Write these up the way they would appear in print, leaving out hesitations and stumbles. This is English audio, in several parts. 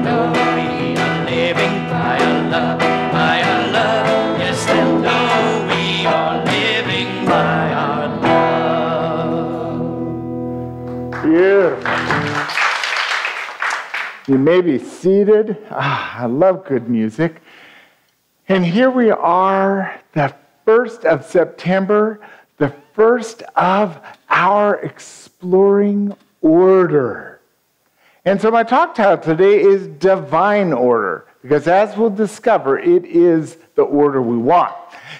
they'll know we are living by our love, by our love. Yes, they'll know we are living by our love. Beautiful. You may be seated. I love good music. And here we are, the 1st of September, the first of our exploring order. And so my talk title today is Divine Order, because as we'll discover, it is the order we want.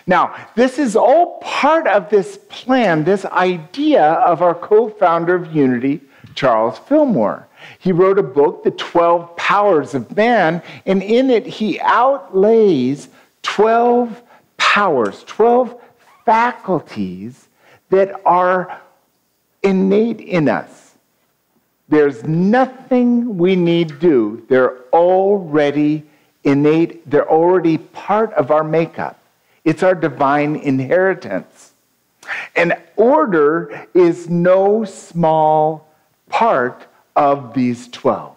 Now, this is all part of this plan, this idea of our co-founder of Unity, Charles Fillmore. He wrote a book, The 12 Powers of Man, and in it he outlays 12 powers, 12 faculties that are innate in us. There's nothing we need to do. They're already innate. They're already part of our makeup. It's our divine inheritance. And order is no small part of these 12.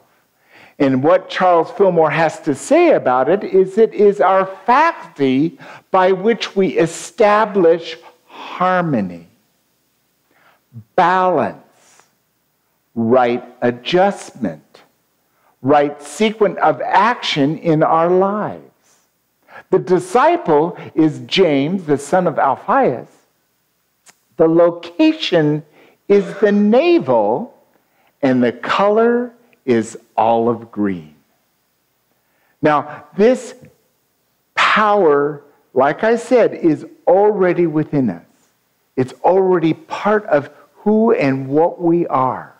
And what Charles Fillmore has to say about it is our faculty by which we establish harmony, balance, right adjustment, right sequence of action in our lives. The disciple is James, the son of Alphaeus. The location is the navel, and the color is olive green. Now, this power, like I said, is already within us. It's already part of who and what we are.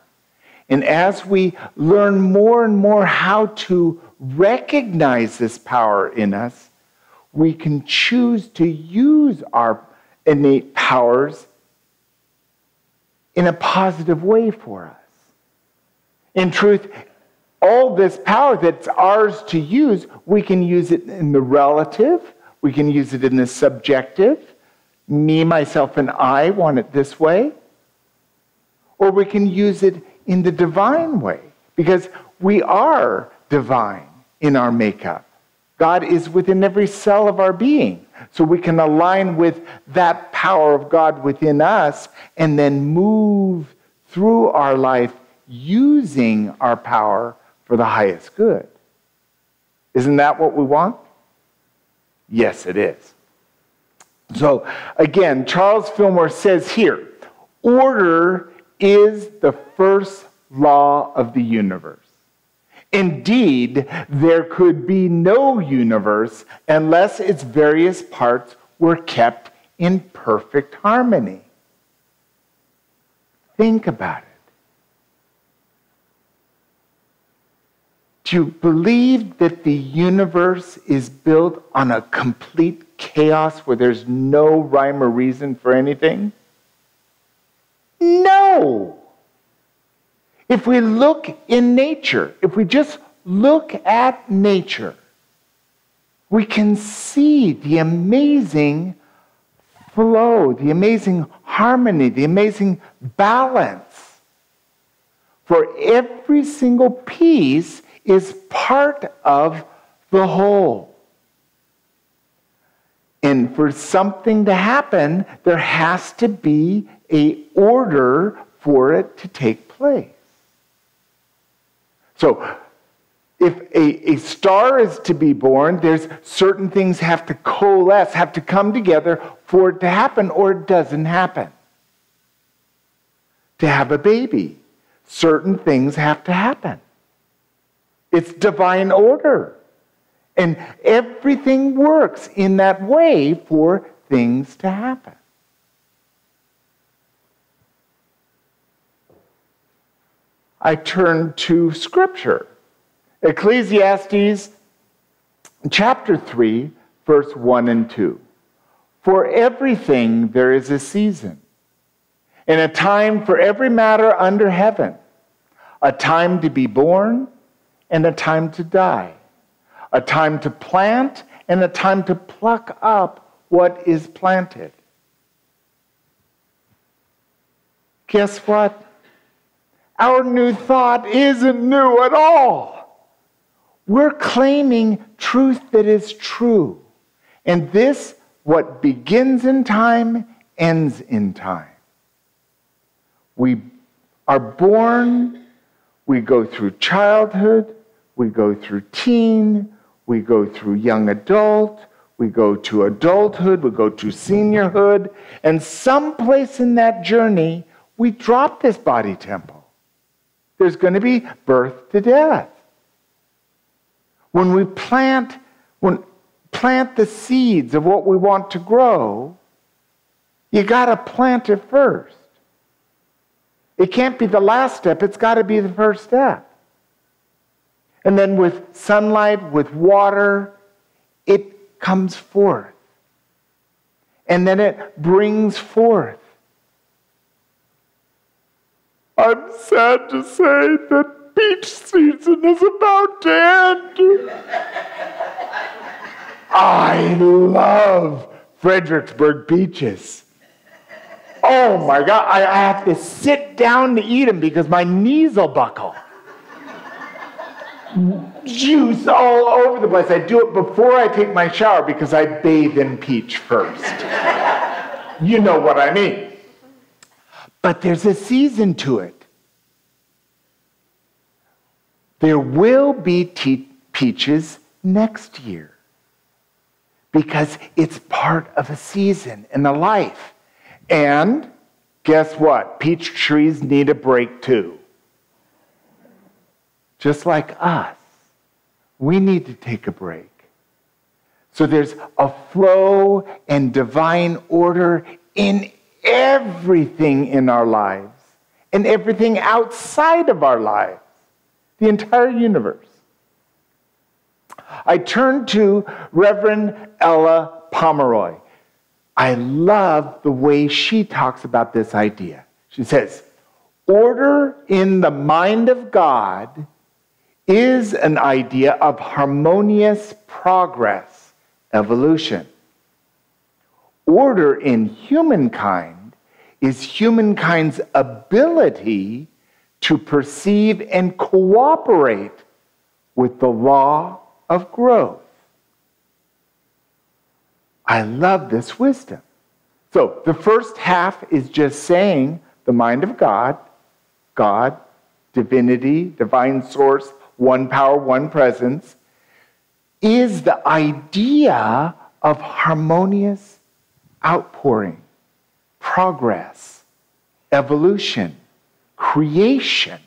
And as we learn more and more how to recognize this power in us, we can choose to use our innate powers in a positive way for us. In truth, all this power that's ours to use, we can use it in the relative, we can use it in the subjective, me, myself, and I want it this way, or we can use it in the divine way, because we are divine in our makeup. God is within every cell of our being, so we can align with that power of God within us and then move through our life using our power for the highest good. Isn't that what we want? Yes, it is. So, again, Charles Fillmore says here, order is the first law of the universe. Indeed, there could be no universe unless its various parts were kept in perfect harmony. Think about it. Do you believe that the universe is built on a complete chaos where there's no rhyme or reason for anything? No! If we look in nature, if we just look at nature, we can see the amazing flow, the amazing harmony, the amazing balance. For every single piece is part of the whole. And for something to happen, there has to be an order for it to take place. So, if a star is to be born, there's certain things have to coalesce, have to come together for it to happen, or it doesn't happen. To have a baby, certain things have to happen. It's divine order. And everything works in that way for things to happen. I turn to Scripture. Ecclesiastes chapter 3, verse 1 and 2. For everything there is a season, and a time for every matter under heaven, a time to be born and a time to die, a time to plant and a time to pluck up what is planted. Guess what? Our new thought isn't new at all. We're claiming truth that is true. And this, what begins in time, ends in time. We are born, we go through childhood, we go through teen, we go through young adult, we go to adulthood, we go to seniorhood, and someplace in that journey, we drop this body temple. There's going to be birth to death. When we plant the seeds of what we want to grow, you got to plant it first. It can't be the last step, it's got to be the first step. And then with sunlight, with water, it comes forth. And then it brings forth. I'm sad to say that peach season is about to end. I love Fredericksburg peaches. Oh my God, I have to sit down to eat them because my knees will buckle. Juice all over the place. I do it before I take my shower because I bathe in peach first. You know what I mean. But there's a season to it. There will be peaches next year because it's part of a season in a life. And guess what? Peach trees need a break too. Just like us. We need to take a break. So there's a flow and divine order in everything in our lives and everything outside of our lives, the entire universe. I turn to Reverend Ella Pomeroy. I love the way she talks about this idea. She says, order in the mind of God is an idea of harmonious progress, evolution. Order in humankind is humankind's ability to perceive and cooperate with the law of growth. I love this wisdom. So the first half is just saying the mind of God, God, divinity, divine source, one power, one presence, is the idea of harmonious outpouring, progress, evolution, creation.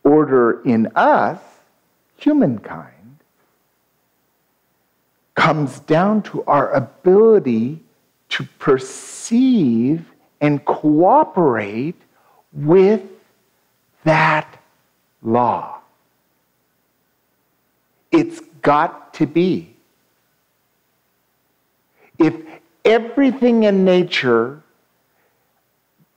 Order in us, humankind, comes down to our ability to perceive and cooperate with that law. It's got to be. If everything in nature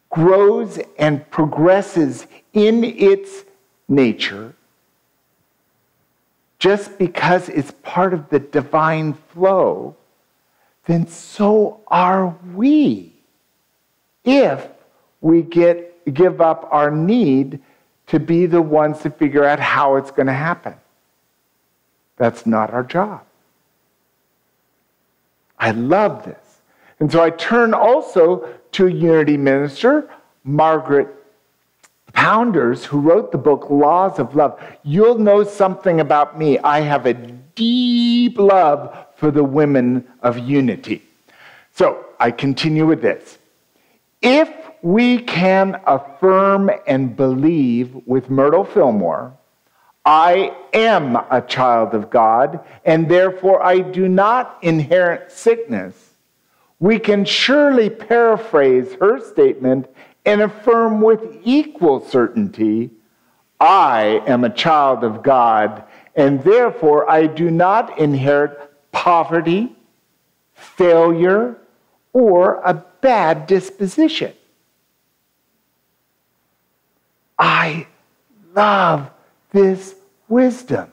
grows and progresses in its nature, just because it's part of the divine flow, then so are we. If we give up our need to be the ones to figure out how it's going to happen. That's not our job. I love this. And so I turn also to Unity Minister Margaret Pounders, who wrote the book Laws of Love. You'll know something about me. I have a deep love for the women of Unity. So I continue with this. If we can affirm and believe with Myrtle Fillmore, I am a child of God, and therefore I do not inherit sickness, we can surely paraphrase her statement and affirm with equal certainty, I am a child of God, and therefore I do not inherit poverty, failure, or a bad disposition. I love this wisdom.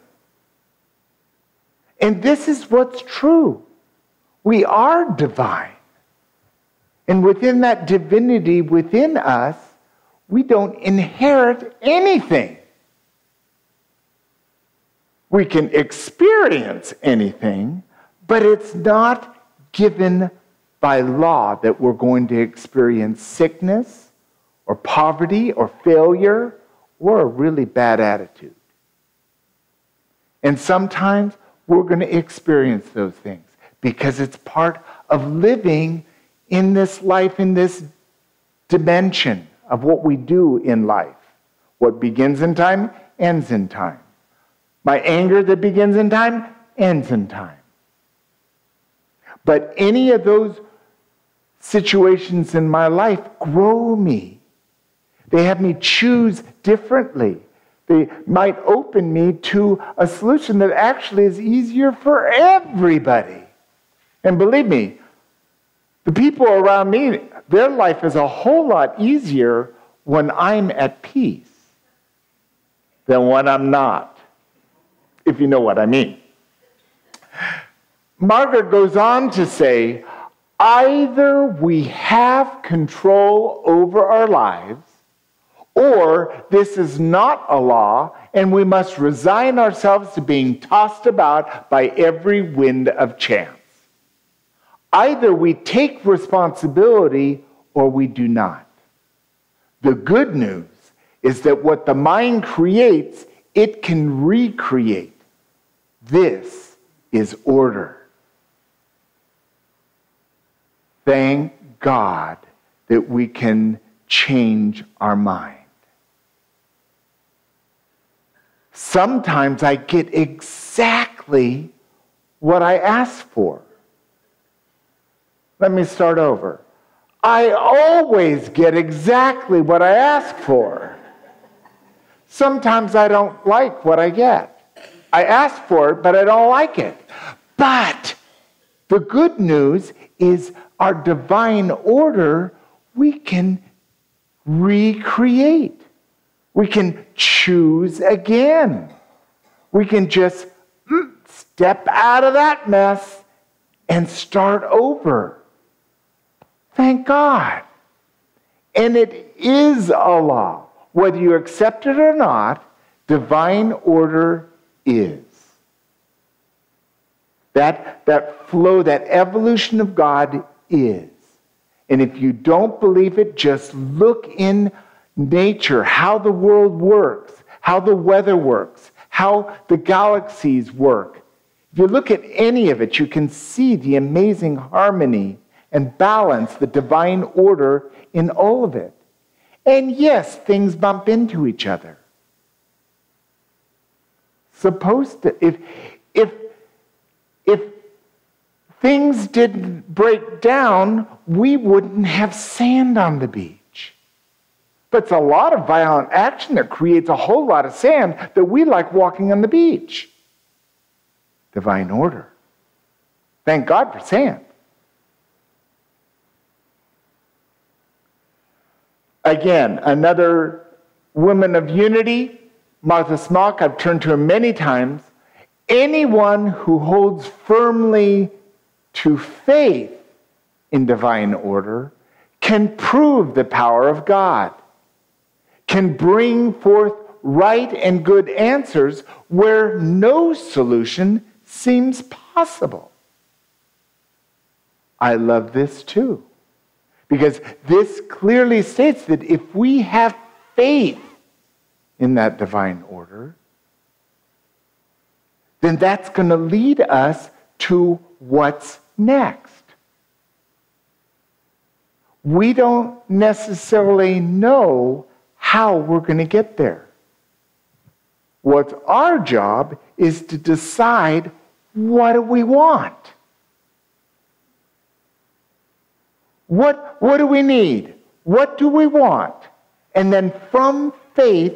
And this is what's true. We are divine. And within that divinity within us, we don't inherit anything. We can experience anything, but it's not given by law that we're going to experience sickness or poverty or failure or a really bad attitude. And sometimes we're going to experience those things because it's part of living in this life, in this dimension of what we do in life. What begins in time, ends in time. My anger that begins in time, ends in time. But any of those situations in my life grow me. They have me choose differently. They might open me to a solution that actually is easier for everybody. And believe me, the people around me, their life is a whole lot easier when I'm at peace than when I'm not, if you know what I mean. Margaret goes on to say, either we have control over our lives, or this is not a law, and we must resign ourselves to being tossed about by every wind of chance. Either we take responsibility or we do not. The good news is that what the mind creates, it can recreate. This is order. Thank God that we can change our mind. Sometimes I get exactly what I ask for. Let me start over. I always get exactly what I ask for. Sometimes I don't like what I get. I ask for it, but I don't like it. But the good news is our divine order, we can recreate. We can choose again. We can just step out of that mess and start over. Thank God. And it is a law. Whether you accept it or not, divine order is. That flow, that evolution of God is. And if you don't believe it, just look in nature, how the world works, how the weather works, how the galaxies work. If you look at any of it, you can see the amazing harmony and balance, the divine order in all of it. And yes, things bump into each other. Supposed to, if things didn't break down, we wouldn't have sand on the beach. But it's a lot of violent action that creates a whole lot of sand that we like walking on the beach. Divine order. Thank God for sand. Again, another woman of unity, Martha Smock, I've turned to her many times. Anyone who holds firmly to faith in divine order can prove the power of God, can bring forth right and good answers where no solution seems possible. I love this too, because this clearly states that if we have faith in that divine order, then that's going to lead us to what's next. We don't necessarily know how we're going to get there. What's our job is to decide, what do we want? What do we need? What do we want? And then from faith,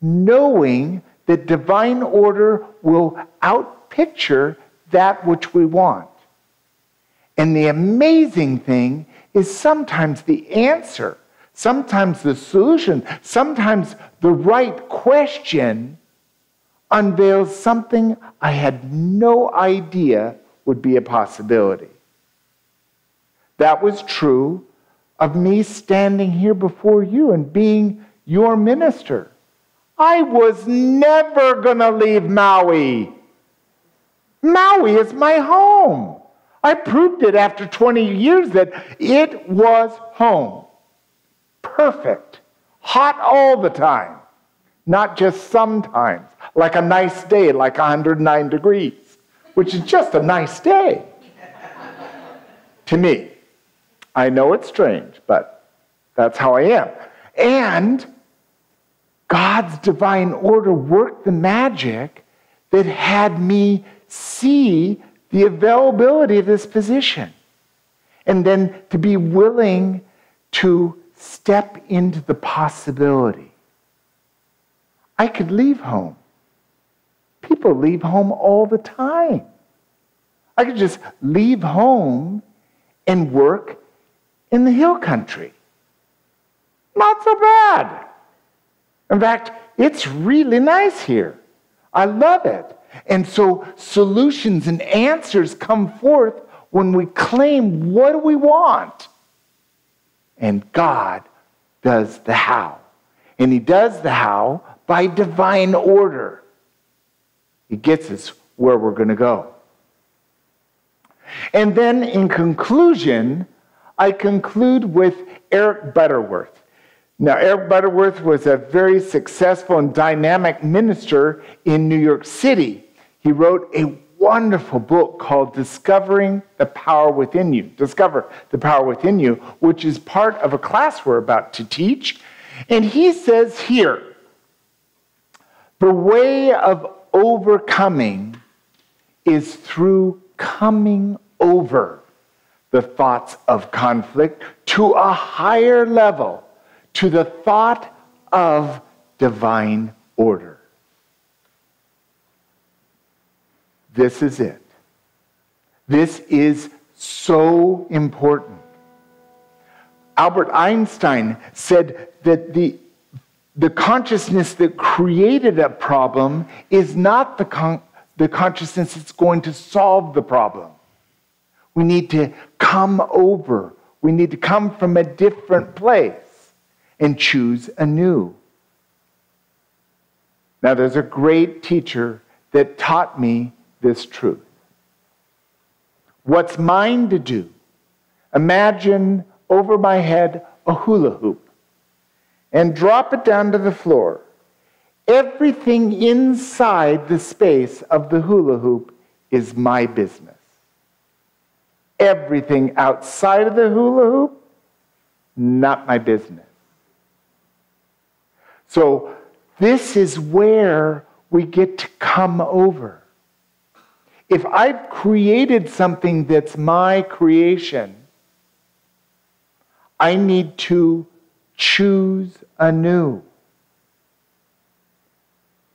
knowing that divine order will outpicture that which we want. And the amazing thing is sometimes the answer, sometimes the solution, sometimes the right question unveils something I had no idea would be a possibility. That was true of me standing here before you and being your minister. I was never going to leave Maui. Maui is my home. I proved it after 20 years that it was home. Perfect. Hot all the time. Not just sometimes. Like a nice day, like 109 degrees, which is just a nice day. To me. I know it's strange, but that's how I am. And God's divine order worked the magic that had me see the availability of this position. And then to be willing to step into the possibility. I could leave home. People leave home all the time. I could just leave home and work in the hill country. Not so bad. In fact, it's really nice here. I love it. And so solutions and answers come forth when we claim what do we want. And God does the how. And he does the how by divine order. He gets us where we're going to go. And then in conclusion, I conclude with Eric Butterworth. Now, Eric Butterworth was a very successful and dynamic minister in New York City. He wrote a wonderful book called Discovering the Power Within You. Discover the Power Within You, which is part of a class we're about to teach. And he says here, the way of overcoming is through coming over the thoughts of conflict to a higher level, to the thought of divine order. This is it. This is so important. Albert Einstein said that the consciousness that created a problem is not the consciousness that's going to solve the problem. We need to come over. We need to come from a different place and choose anew. Now, there's a great teacher that taught me this truth. What's mine to do? Imagine over my head a hula hoop and drop it down to the floor. Everything inside the space of the hula hoop is my business. Everything outside of the hula hoop, not my business. So this is where we get to come over. If I've created something that's my creation, I need to choose anew.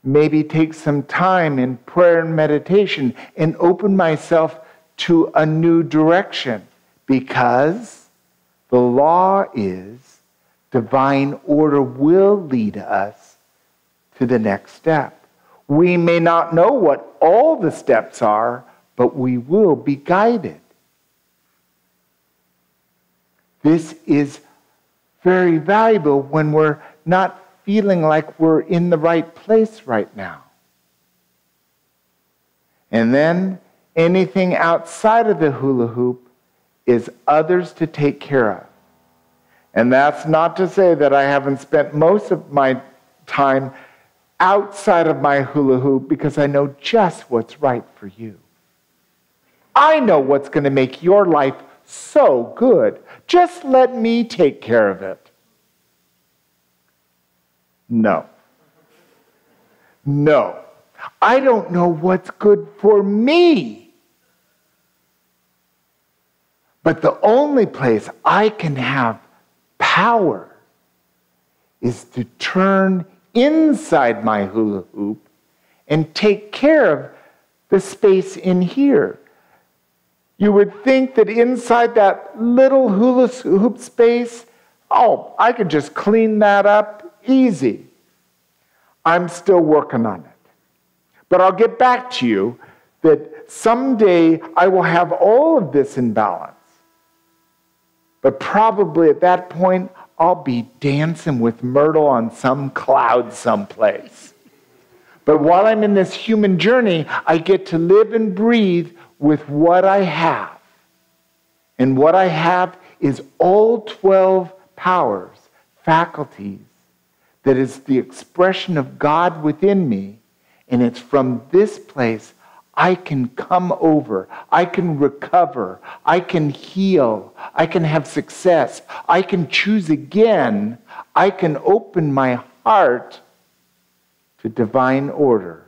Maybe take some time in prayer and meditation and open myself to a new direction, because the law is divine order will lead us to the next step. We may not know what all the steps are, but we will be guided. This is very valuable when we're not feeling like we're in the right place right now. And then anything outside of the hula hoop is others to take care of. And that's not to say that I haven't spent most of my time outside of my hula hoop, because I know just what's right for you. I know what's going to make your life so good. Just let me take care of it. No. No. I don't know what's good for me. But the only place I can have power is to turn inside my hula hoop and take care of the space in here. You would think that inside that little hula hoop space, oh, I could just clean that up easy. I'm still working on it. But I'll get back to you that someday I will have all of this in balance. But probably at that point, I'll be dancing with Myrtle on some cloud someplace. But while I'm in this human journey, I get to live and breathe with what I have. And what I have is all 12 powers, faculties, that is the expression of God within me. And it's from this place I can come over, I can recover, I can heal, I can have success, I can choose again, I can open my heart to divine order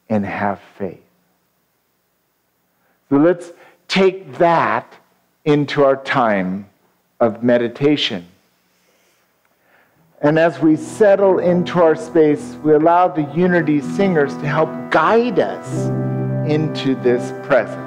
and have faith. So let's take that into our time of meditation. And as we settle into our space, we allow the Unity singers to help guide us into this presence.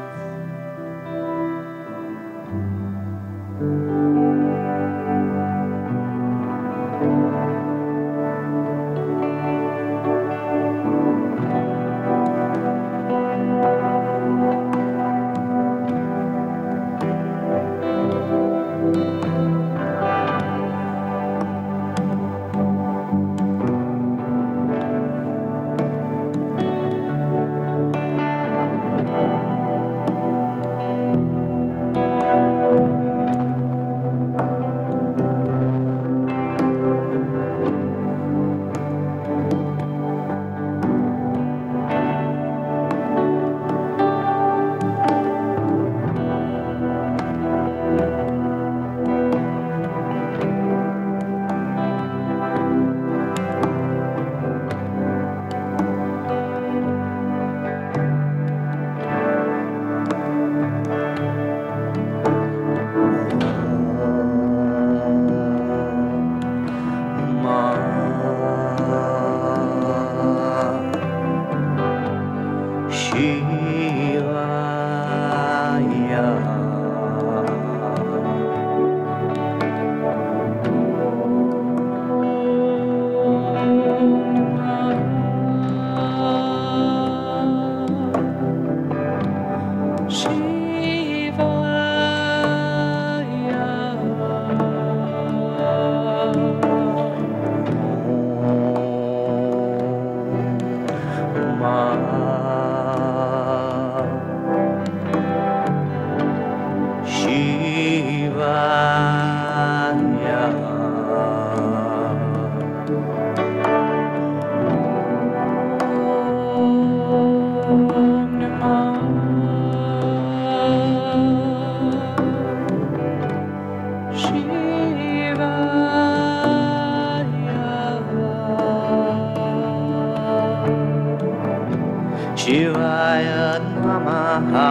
Shivaya Namaha,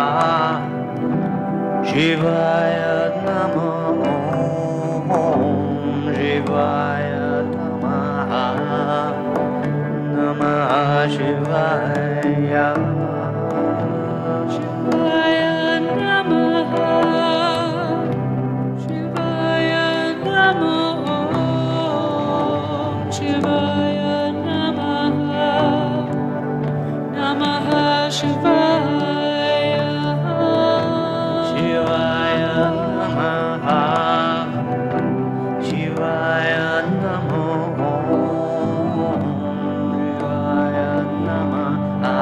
Shivaya Namaha, Shivaya Namaha, Namaha Shivaya, Shivaya Namaha, Shivaya Namaha, Shivaya Namaha, Namaha Shivaya, Shivaya Namaha, Shivaya Namo, Shivaya Namaha,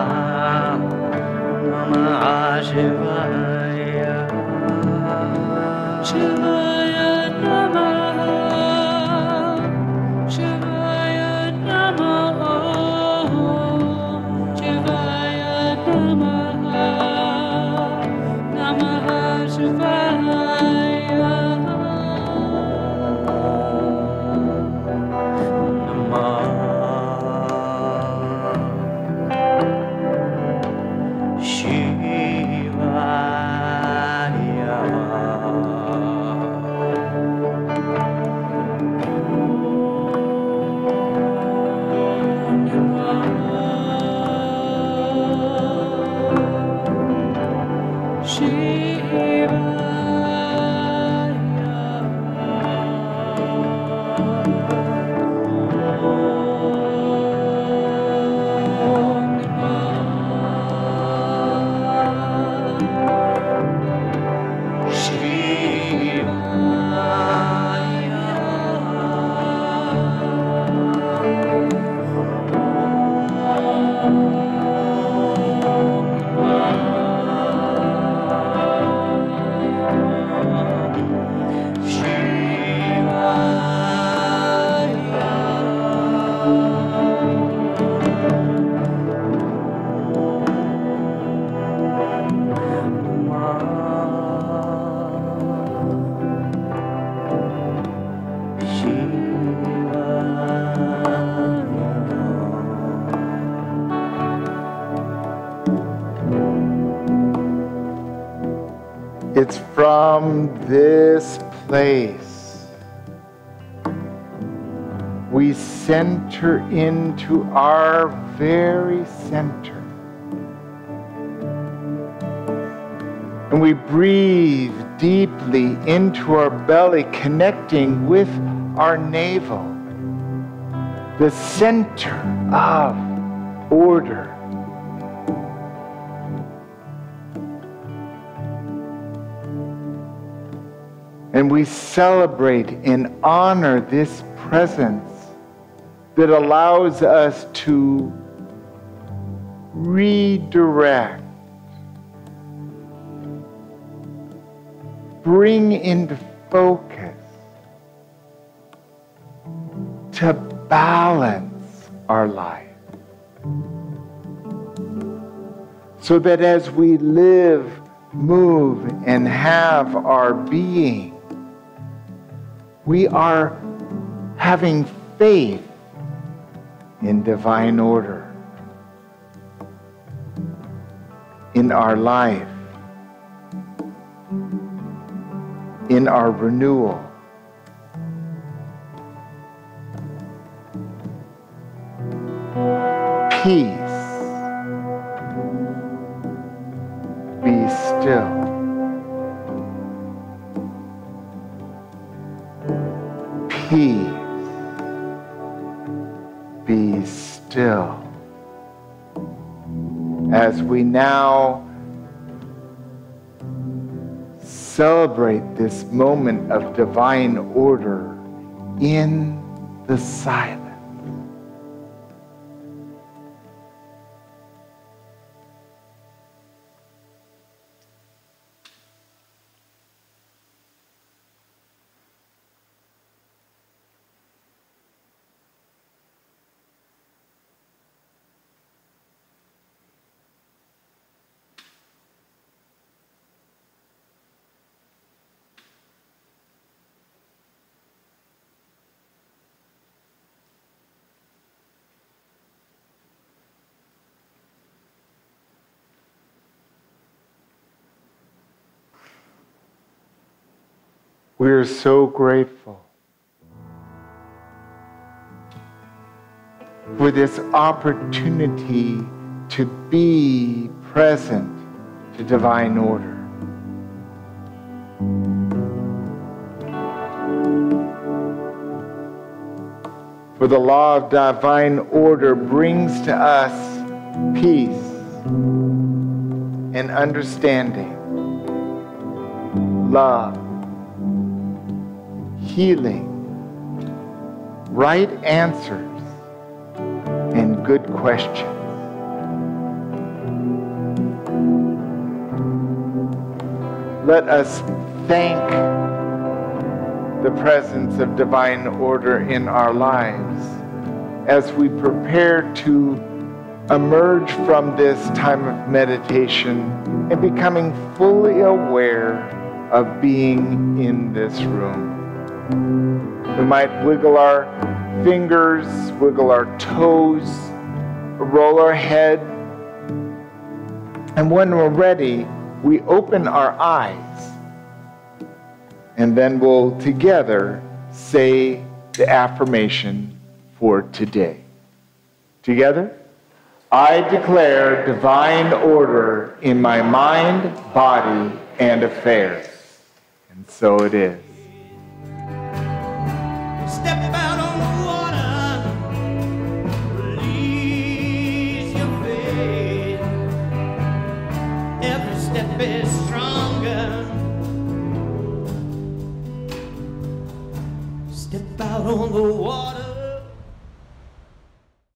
It's from this place we center into our very center. And we breathe deeply into our belly, connecting with our navel, the center of order. And we celebrate and honor this presence that allows us to redirect, bring into focus, to balance our life. So that as we live, move, and have our being, we are having faith in divine order in our life, in our renewal. Peace. Be still. Peace. Be still. As we now celebrate this moment of divine order in the silence. We are so grateful for this opportunity to be present to divine order. For the law of divine order brings to us peace and understanding, love, healing, right answers, and good questions. Let us thank the presence of divine order in our lives as we prepare to emerge from this time of meditation and becoming fully aware of being in this room. We might wiggle our fingers, wiggle our toes, roll our head, and when we're ready, we open our eyes, and then we'll together say the affirmation for today. Together? I declare divine order in my mind, body, and affairs. And so it is. Step out on the water, release your faith. Every step is stronger. Step out on the